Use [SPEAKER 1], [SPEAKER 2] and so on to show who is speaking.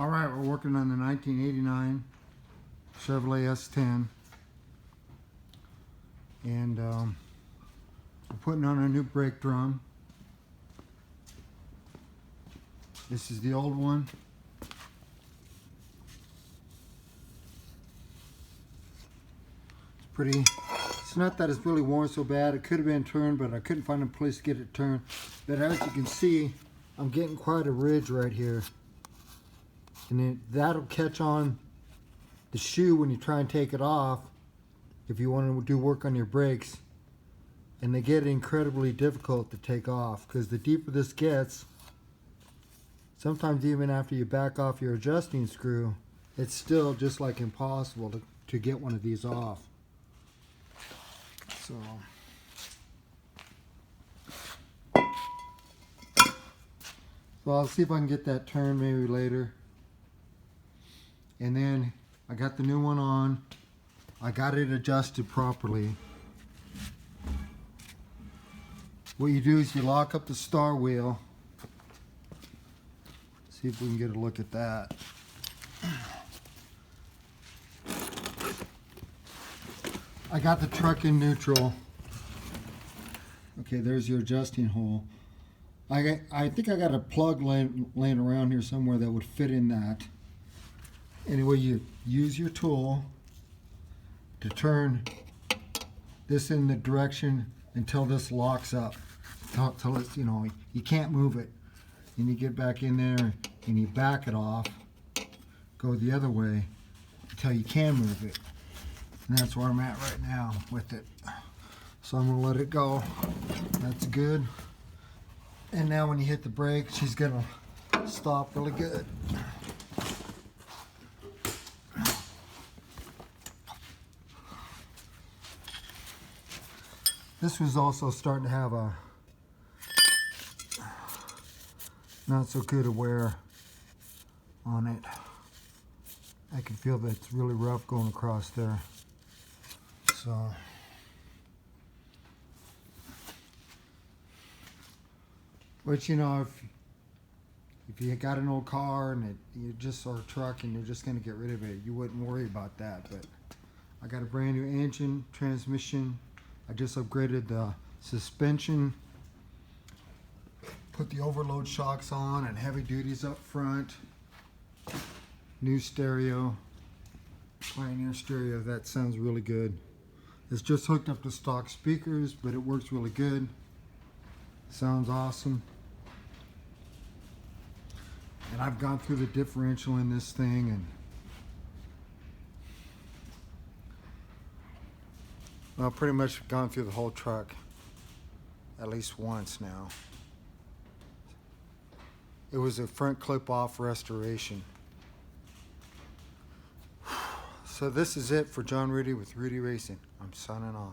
[SPEAKER 1] All right, we're working on the 1989 Chevrolet S10, and we're putting on a new brake drum. This is the old one. It's pretty. It's not that it's really worn so bad. It could have been turned, but I couldn't find a place to get it turned. But as you can see, I'm getting quite a ridge right here. And that'll catch on the shoe when you try and take it off if you want to do work on your brakes. And they get incredibly difficult to take off because the deeper this gets, sometimes even after you back off your adjusting screw, it's still just like impossible to get one of these off. So I'll see if I can get that turned maybe later. And then I got the new one on. I got it adjusted properly. What you do is you lock up the star wheel. See if we can get a look at that. I got the truck in neutral. Okay, there's your adjusting hole. I think I got a plug laying around here somewhere that would fit in that. Anyway, you use your tool to turn this in the direction until this locks up. Until it's, you can't move it. And you get back in there and you back it off, go the other way until you can move it. And that's where I'm at right now with it. So I'm gonna let it go. That's good. And now when you hit the brake, she's gonna stop really good. This was also starting to have a not so good a wear on it. I can feel that it's really rough going across there. So but if you got an old car and or a truck and you're just going to get rid of it, you wouldn't worry about that. But I got a brand new engine, transmission. I just upgraded the suspension, put the overload shocks on and heavy duties up front. New stereo, Pioneer stereo. That sounds really good. It's just hooked up to stock speakers, but it works really good. Sounds awesome. And I've gone through the differential in this thing, and well, pretty much gone through the whole truck at least once now. It was a front clip-off restoration. So this is it for John Rudy with Rudy Racing. I'm signing off.